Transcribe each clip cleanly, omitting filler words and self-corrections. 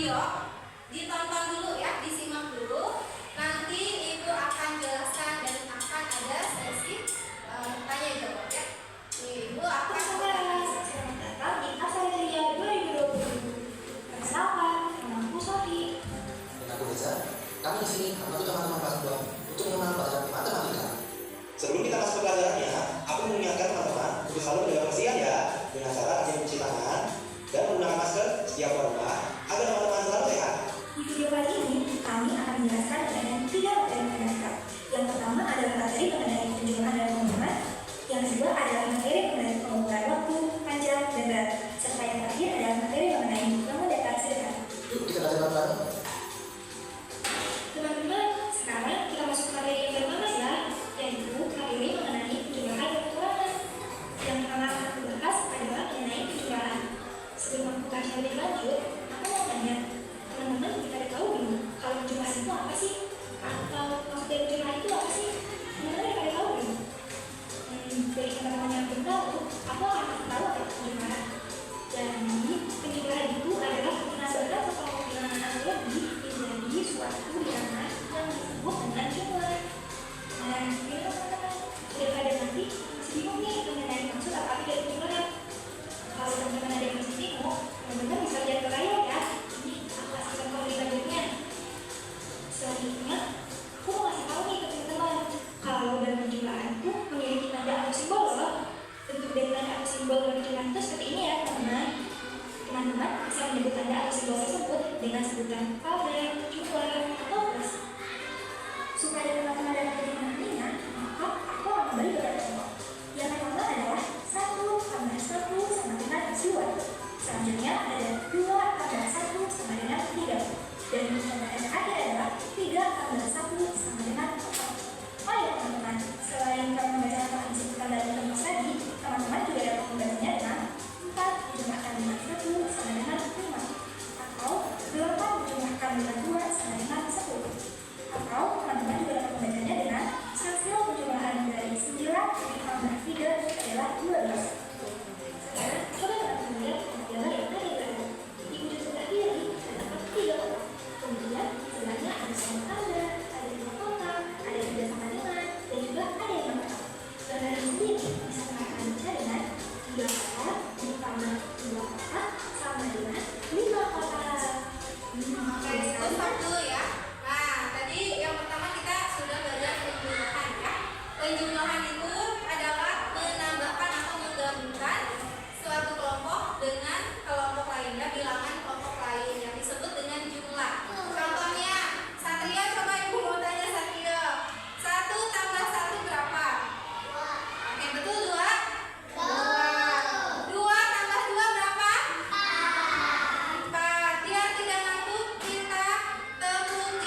video, ditonton dulu ya, disimak dulu. Nanti Ibu akan jelaskan dan akan ada sesi tanya jawab ya. Ibu akan Selamat datang di Asalia 2020. Perkenalkan, namaku Sofi. Dan aku Reza. Kami di sini membantu teman-teman kelas 2 untuk mengenal pelajaran matematika. Sebelum kita masuk ke pelajarannya, aku mengingatkan teman-teman untuk selalu menjaga kebersihan ya, dengan cara rajin mencuci tangan dan menggunakan masker setiap keluar rumah agar teman-teman selalu sehat. Di video kali ini, kami akan menjelaskan mengenai 3 materi matematika. Yang pertama adalah materi mengenai penjumlahan dan pengumuman. Yang kedua adalah materi mengenai pengumpulan waktu, panjang, dan berat. Serta yang terakhir adalah materi mengenai nomor data sederhana. Yuk kita belajar bareng-bareng. Teman-teman, sekarang kita masuk ke materi yang pertama ya, yaitu materi mengenai penjumlahan dan pengurangan. Yang pertama akan aku bahas adalah mengenai penjumlahan. Sebelum aku bahas lebih lanjut, aku mau tanya, teman-teman kita tahu belum kalau penjumlahan itu apa sih? Atau maksud dari penjumlahan itu apa sih? Teman-teman pada tahu belum? Bagi teman-teman yang belum tahu, aku akan kasih tahu apa itu penjumlahan. Jadi, penjumlahan itu adalah penambahan atau pengurangan analogi menjadi suatu bilangan yang disebut dengan jumlah. Nah, ini teman-teman, daripada nanti masih bingung nih mengenai maksud apa arti dari penjumlahan. Kalau teman-teman ada yang masih bingung, teman-teman bisa lihat ke layar ya. Ini aku kasih contoh di selanjutnya. Selanjutnya, aku mau kasih tahu nih ke teman-teman, kalau dalam penjumlahan itu memiliki tanda atau simbol loh. Bentuk dari tanda atau simbol dalam penjumlahan itu seperti ini ya teman-teman. Teman-teman bisa menyebut tanda atau simbol tersebut dengan sebutan kalimat, jumlah, atau plus. Supaya teman-teman dapat lebih memahaminya, maka aku akan kembali beberapa contoh. Yang pertama adalah 1 tambah 1 sama dengan 2. Selanjutnya ada 2 tambah 1 sama dengan 3. Dan contoh yang terakhir adalah 3 tambah 1 sama dengan 4. Oh ya teman-teman, selain kamu membaca apa yang disebutkan dalam rumus tadi, teman-teman juga dapat membacanya dengan 4 dijumlahkan dengan 1 sama dengan 5. Atau 8 dijumlahkan dengan 2 sama dengan 10. Atau teman-teman juga dapat membacanya dengan hasil penjumlahan dari 9 ditambah 3 adalah 12. Sekarang coba teman-teman lihat gambar yang tadi berada. Di ujung sebelah kiri terdapat 3 kotak. Kemudian di sebelahnya ada sama tanda, ada 5 kotak, ada 3 sama dengan, dan juga ada yang lengkap. Gambar ini sendiri bisa teman-teman baca dengan 3 kotak ditambah 2 kotak sama dengan 5 kotak. Oke, stop dulu ya. Nah, tadi yang pertama kita sudah belajar penjumlahan ya. Penjumlahan itu adalah menambahkan atau menggabungkan suatu kelompok dengan kelompok lainnya, bilangan kelompok lain yang disebut dengan jumlah. Contohnya, Satria, coba Ibu mau tanya Satria. 1 tambah 1 berapa? 2. Oke, betul 2? 2 tambah 2 berapa? 4. Biar tidak ngantuk, kita temukan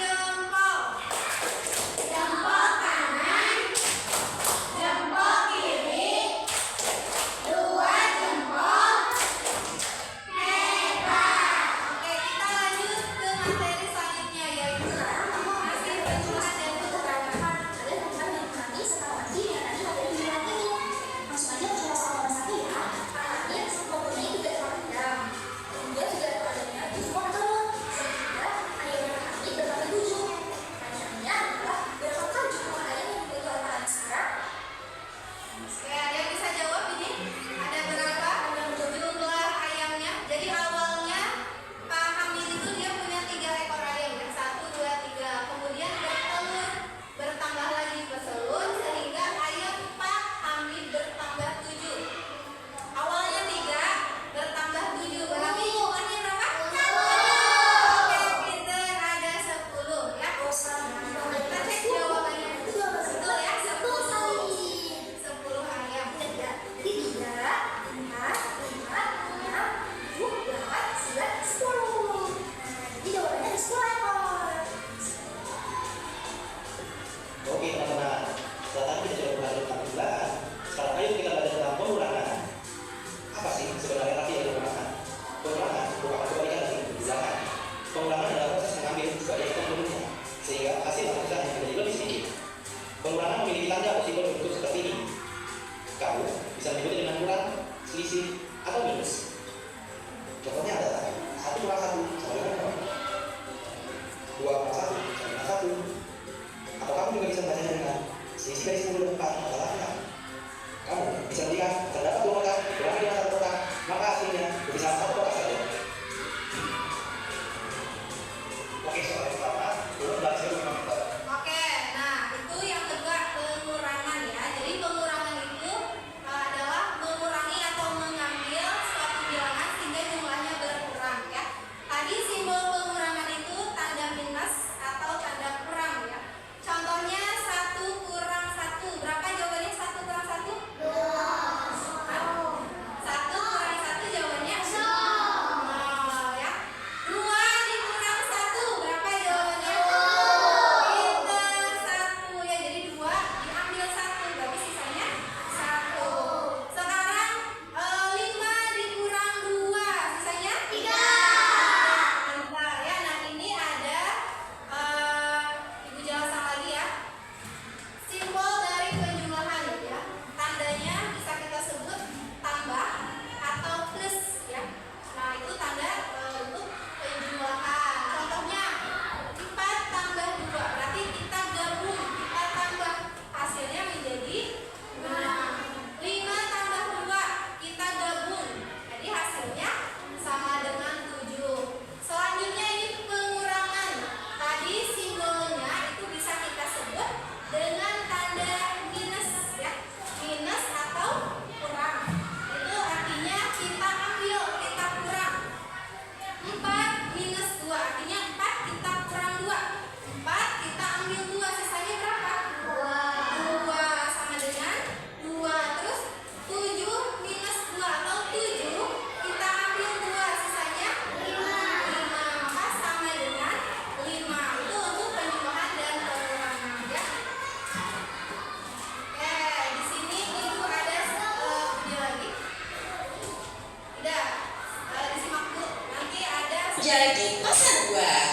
jadi pasar buah.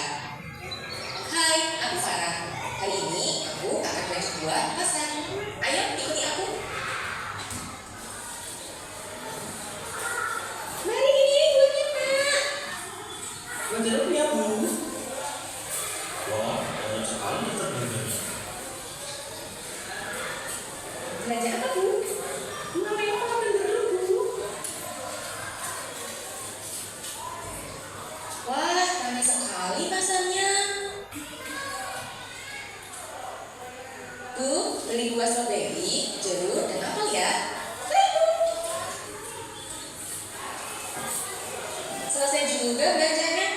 Hai, aku Farah. Kali ini aku akan belanja buah di pasar. Ayo ikuti aku. Mari ini buahnya, Pak. Belanja dulu ya, Bu. Wah, banyak sekali terbelanjanya. Belanja apa, Bu? Namanya apa belanja dulu, Bu? Wah, ramai sekali pasarnya. Bu, beli buah stroberi, jeruk, dan apel ya. Selesai juga belanjanya.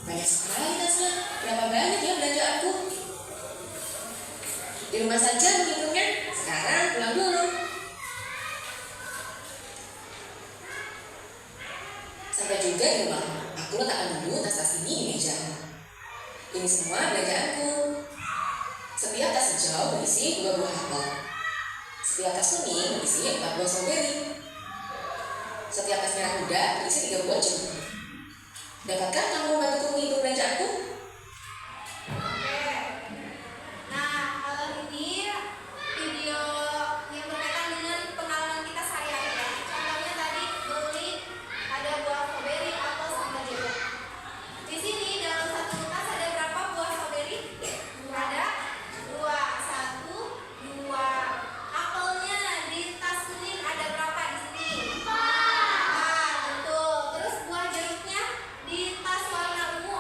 Banyak sekali tasnya. Berapa banyak ya belanjaanku? Di rumah saja menghitungnya. Sekarang pulang dulu. Sampai juga di rumah. Aku letakkan dulu tas-tas ini di meja. Ini semua belanjaanku. Setiap tas hijau berisi 2 buah apel. Setiap tas kuning berisi 4 buah stroberi. Setiap tas merah muda berisi 3 buah jeruk. Dapatkah kamu membantuku menghitung belanjaanku? Oke. Nah, kalau ini video yang berkaitan dengan pengalaman kita sehari-hari ya. Contohnya tadi beli ada buah stroberi, apel, sama jeruk. Di sini dalam satu tas ada berapa buah stroberi? Ada 2, 1, 2. Apelnya di tas kuning ada berapa di sini? 4. Nah, betul. Terus buah jeruknya di tas warna ungu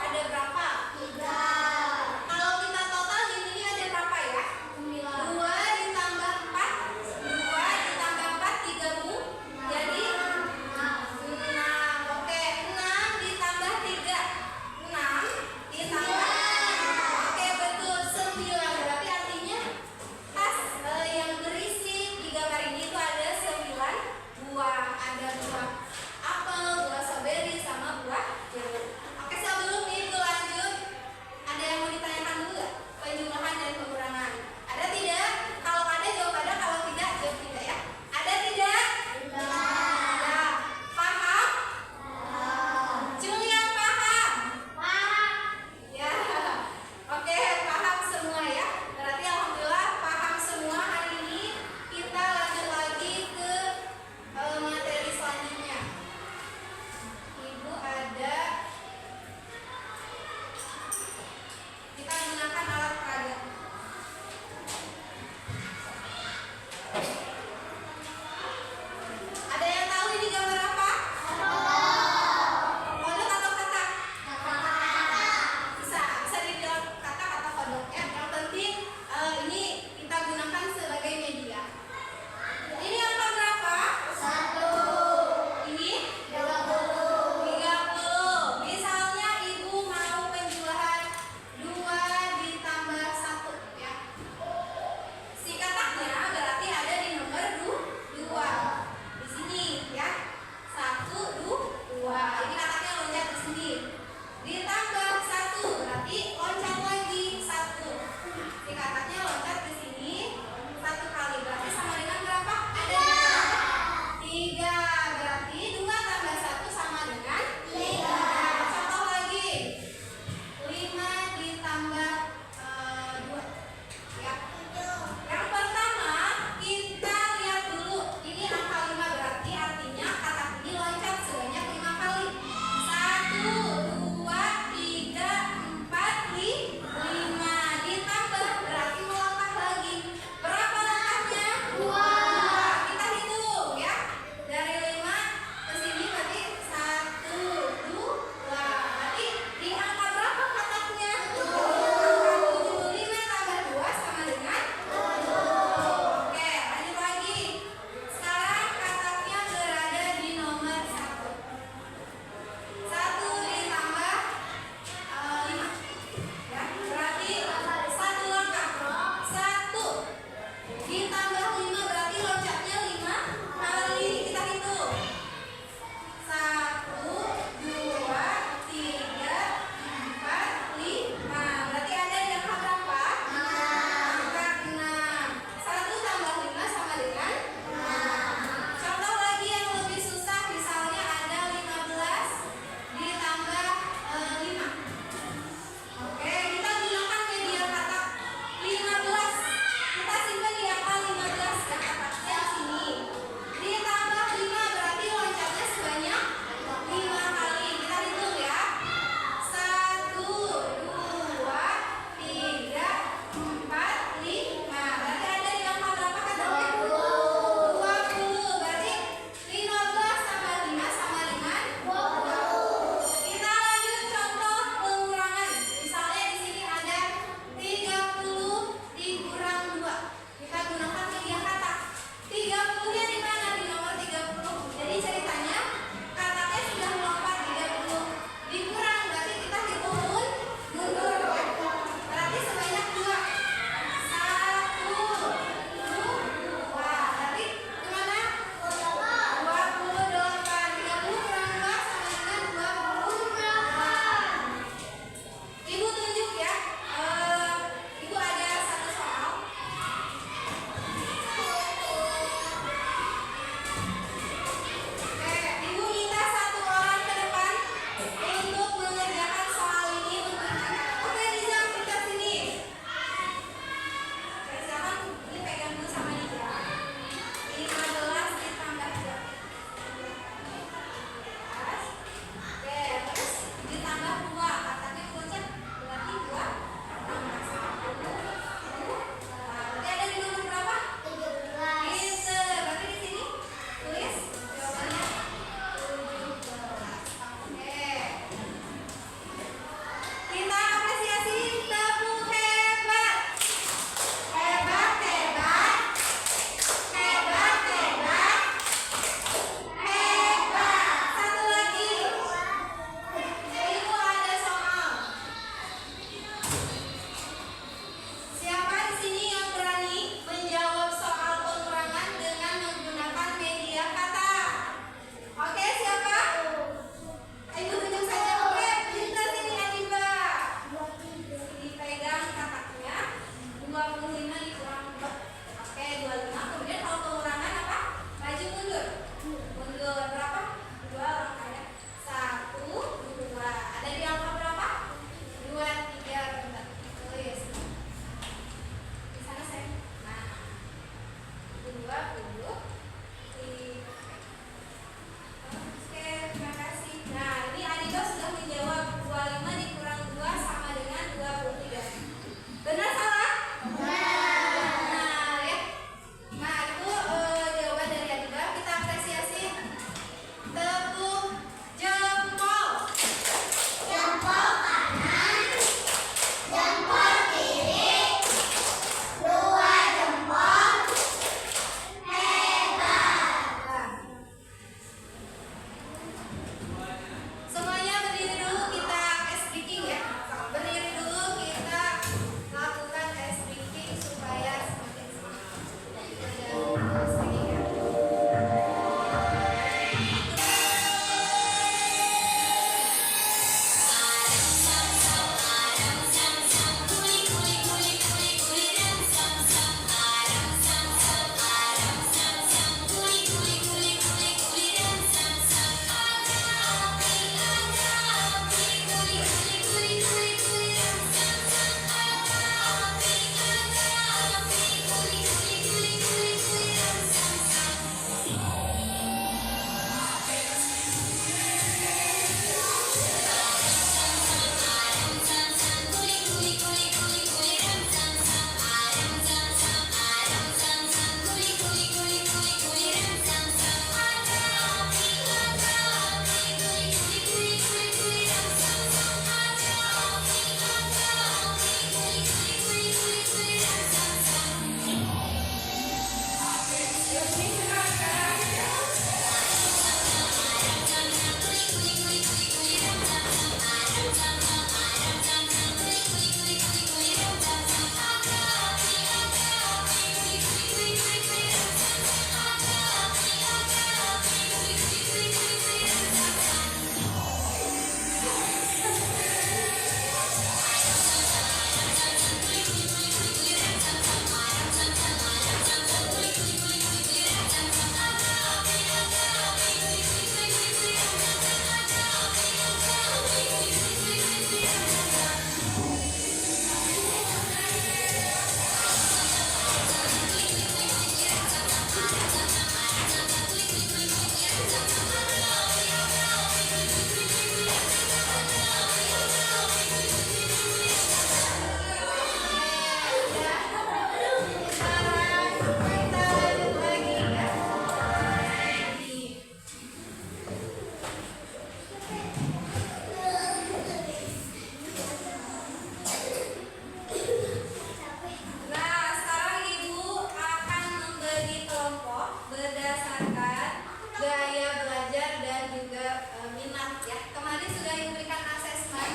ya. Kemarin sudah Ibu berikan asesmen.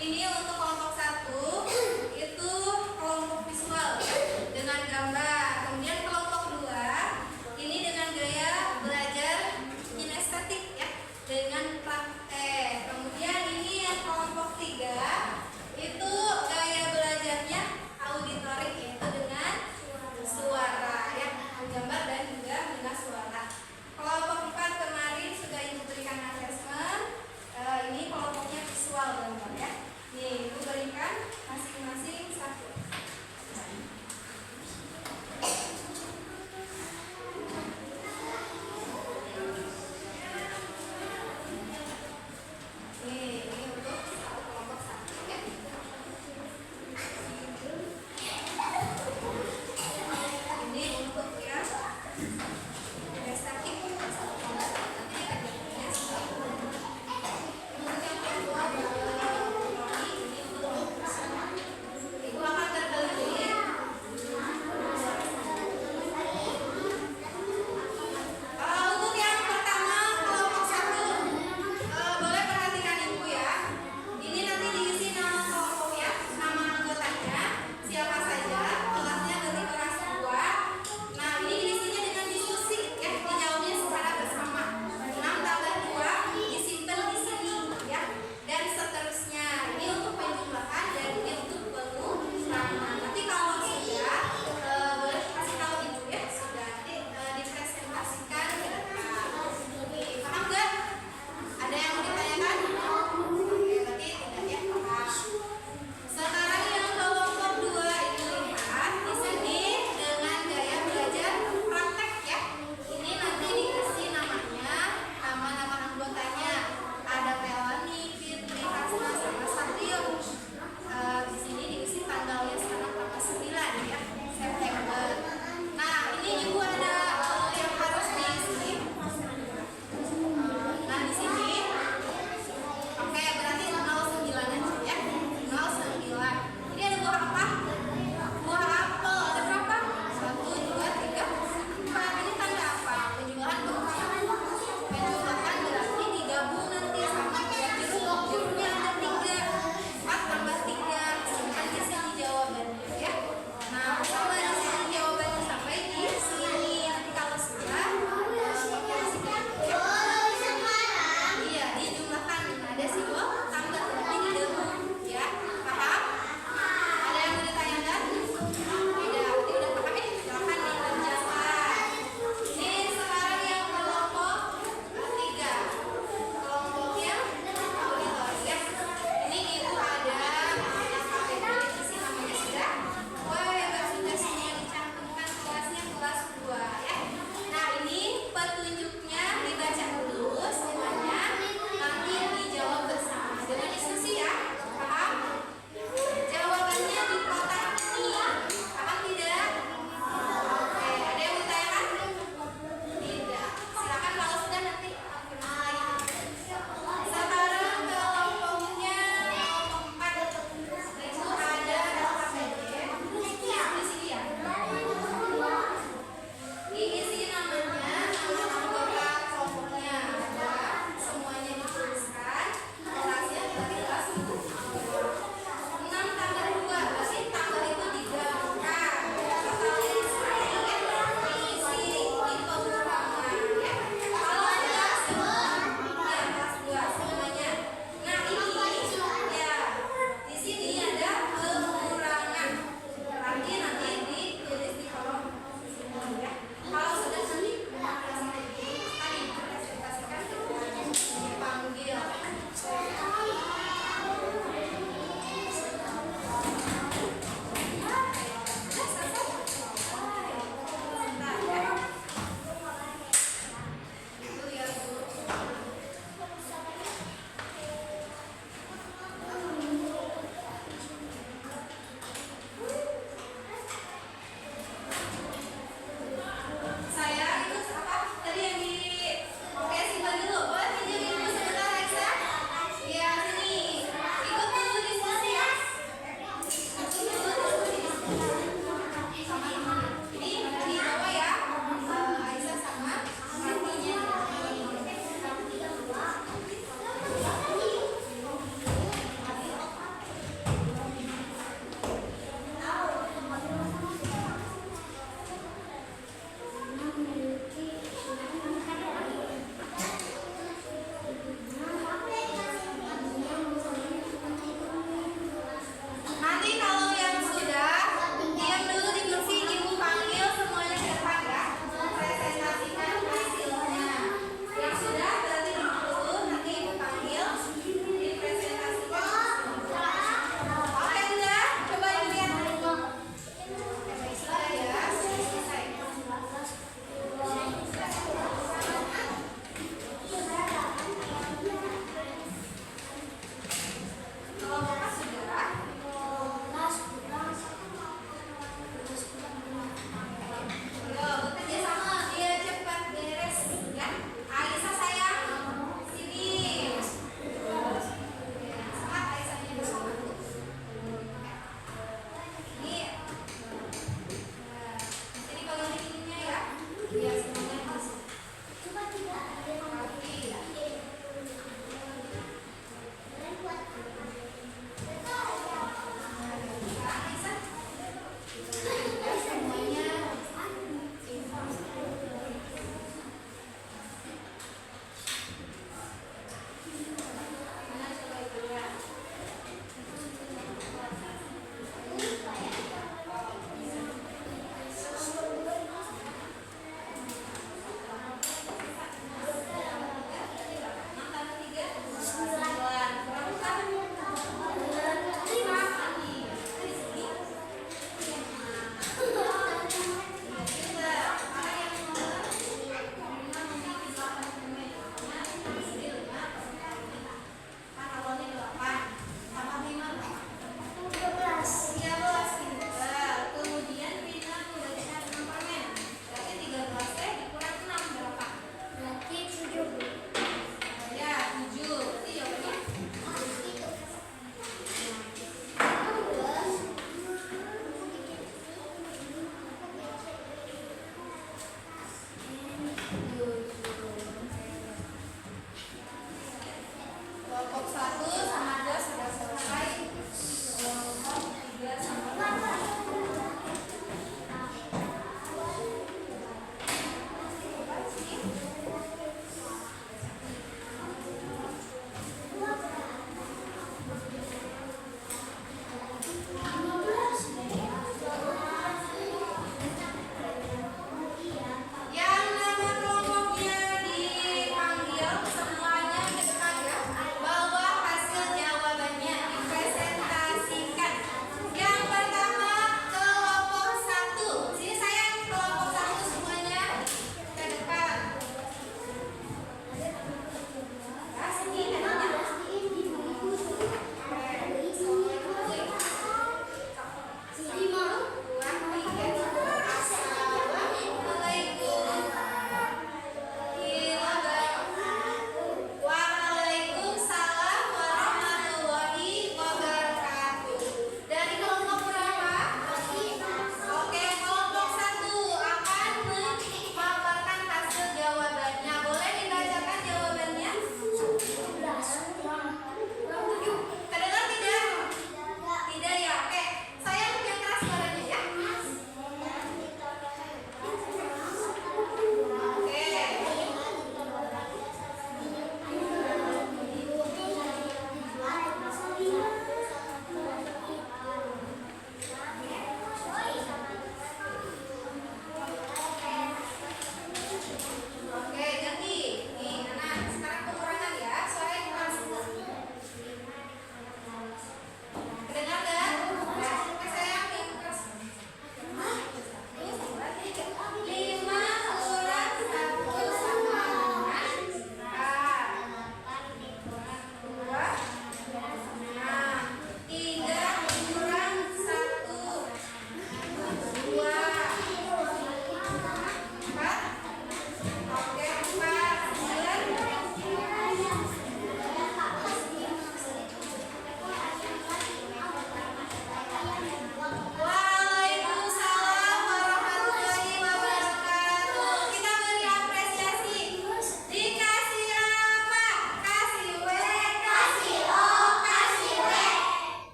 Ini untuk kelompok 1 itu kelompok visual ya, dengan gambar. Kemudian kelompok 2 ini dengan gaya belajar kinestetik ya, dengan praktek. Kemudian ini yang kelompok 3 itu gaya belajarnya auditorik, yaitu dengan suara ya, gambar dan juga dengan suara. Kelompok 4 kemarin sudah Ibu berikan asesmen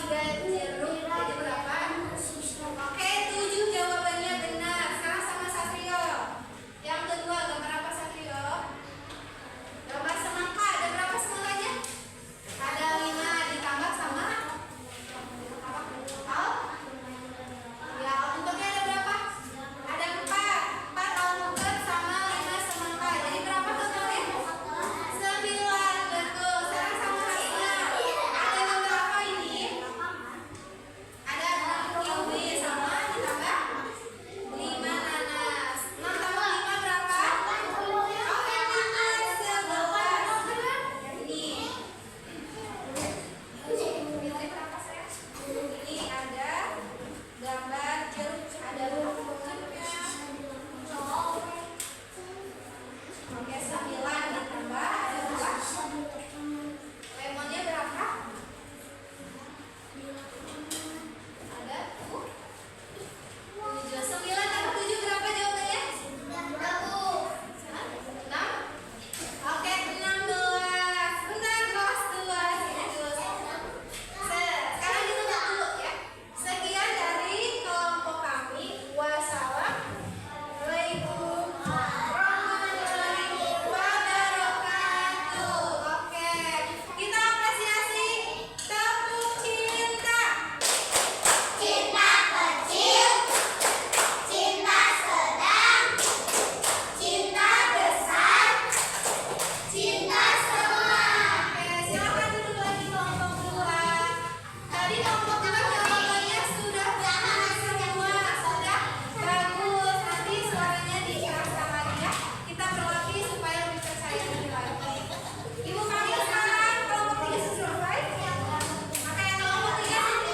3 jeruk. Jadi berapa? Oke, 7 jawabannya benar. Sekarang sama Satrio. Yang kedua, gambar apa Satrio? Gambar semangka. Ada berapa semangkanya? Ada 5 ditambah sama ya, alpukatnya ada berapa? Ada 4. 4 alpukat sama 5 semangka. Jadi berapa totalnya? 9. Betul. Sekarang sama Hasna. Ada gambar apa ini? Ada 6 kiwi sama ditambah 5 nanas. 6 tambah 5 berapa? Oke, nanas 11. Ini berapa sayang? Ini ada gambar jeruk, ada jeruknya. Oke, 9 ditambah ada berapa? Lemonnya berapa? Ada 7. 9 tambah 7 berapa jawabannya? 6. Oke, 16. Bentar, kelas 2. Sini dulu. Sekarang kita dulu ya. Sekian dari kelompok kami. Wassalamualaikum warahmatullahi wabarakatuh. Oke, kita apresiasi tepuk cinta. Cinta kecil, cinta sedang, cinta besar, cinta semua. Oke, silakan duduk lagi kelompok 2. Tadi kelompok 2 jawabannya sudah benar semua. Sudah bagus. Nanti suaranya dikeraskan lagi ya. Kita berlatih supaya lebih percaya diri lagi. Ibu panggil sekarang kelompok 3 selesai. Maka yang kelompok 3 apa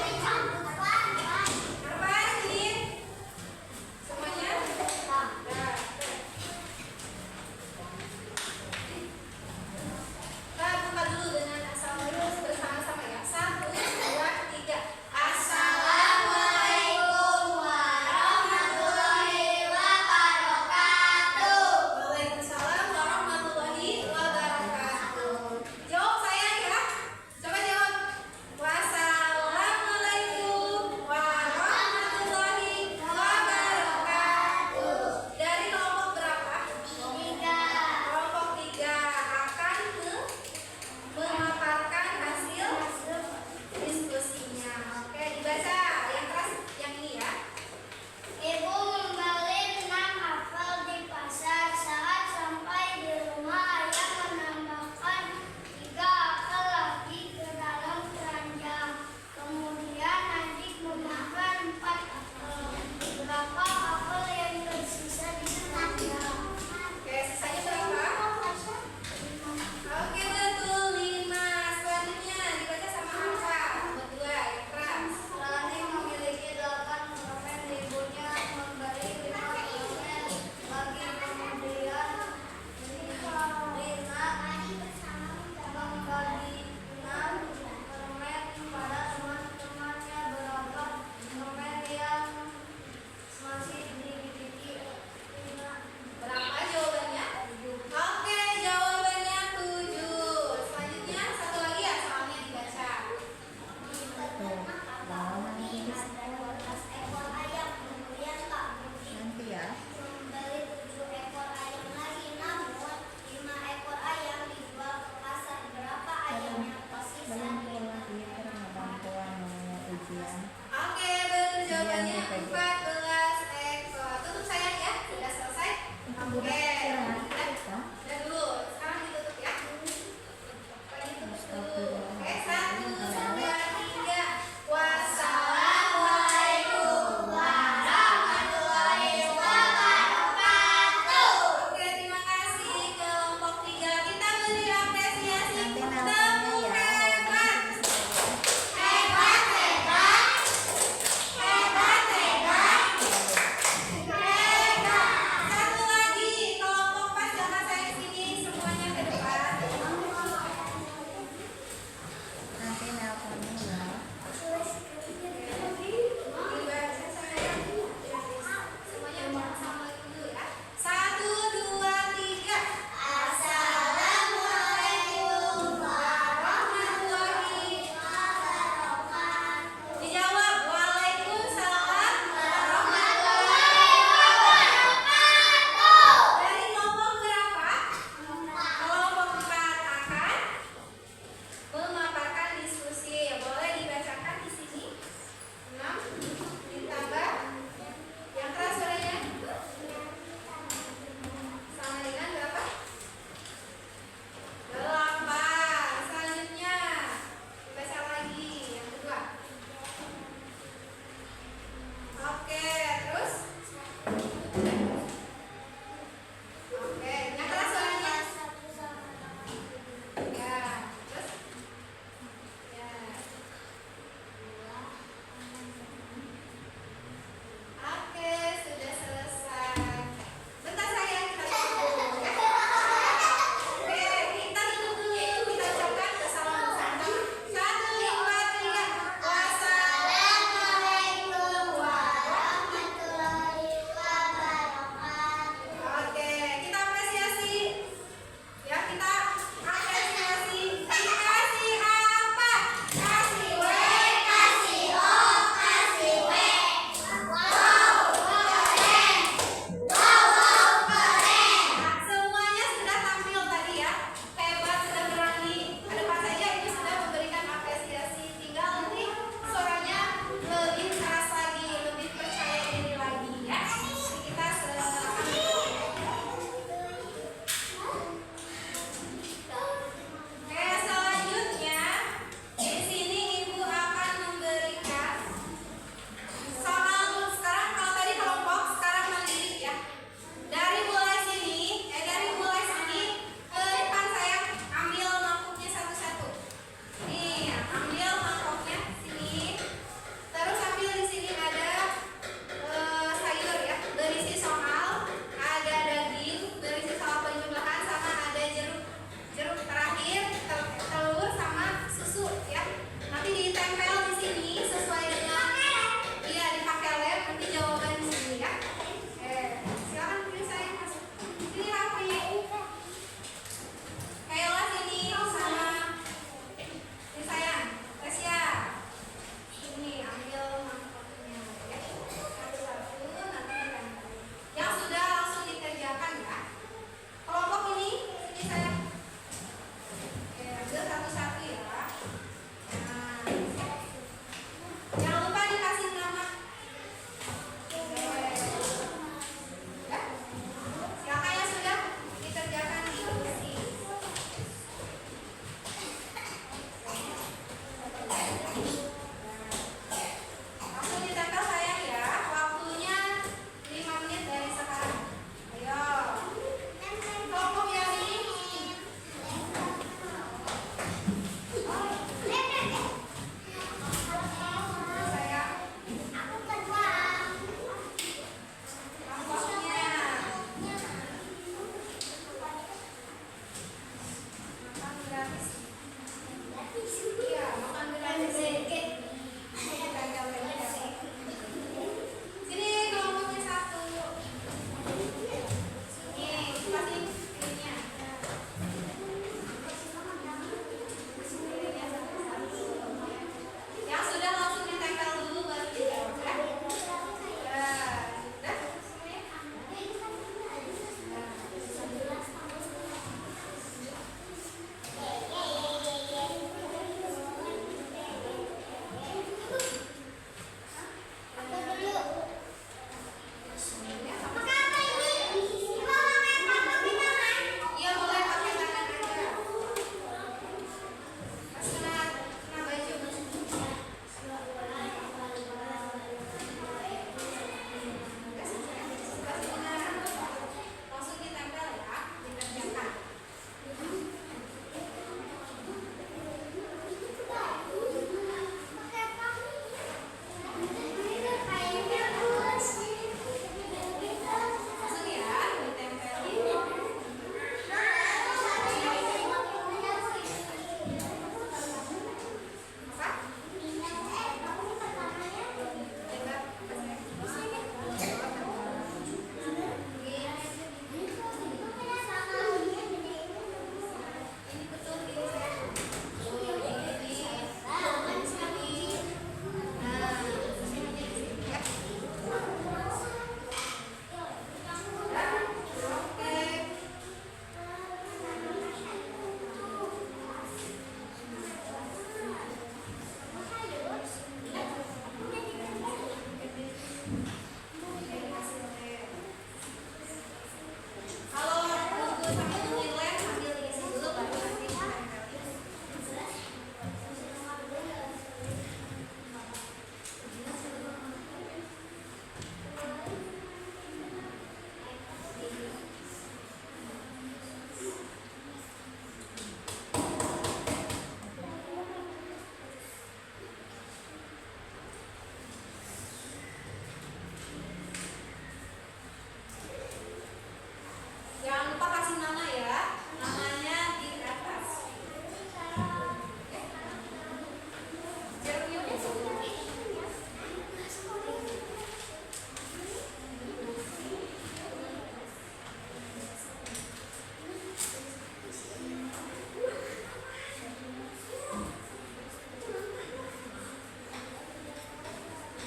ini? Semuanya? Nah, kita buka dulu dengan assalamualaikum bersama-sama ya. 1, 2, 3. Assalamualaikum warahmatullahi wabarakatuh. Waalaikumsalam warahmatullahi wabarakatuh. Jawab saya ya. Coba jawab. Wassalamualaikum warahmatullahi wabarakatuh. Dari kelompok berapa? 3. Kelompok 3 akan memaparkan hasil diskusinya. Oke, dibaca yang keras yang ini ya. Ibu membeli 6 apel di pasar. Saat sampai di rumah, ayah menambahkan 3 apel lagi ke dalam keranjang. Kemudian adik menambahkan 4 apel. Berapa apel yang tersisa di keranjang? Oke, sisanya berapa? Oke, betul 5. Selanjutnya dibaca sama Hamka. Nomor 2 yang keras. Rani memiliki 8 permen, ibunya memberi 5 permen lagi. Kemudian 5 membagi 6 permen pada teman-temannya. Berapa permen yang masih dimiliki? 5. Berapa jawabannya? Oke, jawabannya 7. Selanjutnya satu lagi ya, soalnya dibaca. Ekor ayam, kemudian Pak Budi membeli 7 ekor ayam lagi, namun 5 ekor ayam dijual ke pasar. Berapa ayam yang tersisa? Oke, betul jawabannya 14 ekor. Tutup sayang ya, sudah selesai. Oke, udah dulu. Sekarang ditutup ya. Ditutup dulu. Oke, 1, 2, 3. Wassalamualaikum warahmatullahi wabarakatuh. Oke, terima kasih kelompok 3. Kita beri apresiasi. Tepuk hebat. Hebat, hebat. Hebat, hebat. Hebat. Satu lagi.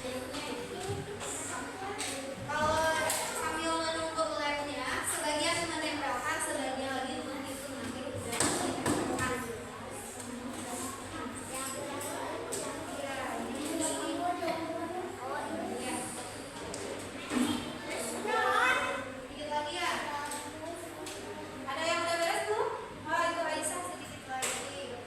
Kalau sambil menunggu labnya, sebagian menempelkan, sebagian lagi menghitung nanti udah ditempelkan. Dikit lagi ya. Ada yang udah beres tuh? Oh itu Aisyah sedikit lagi.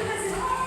kasih.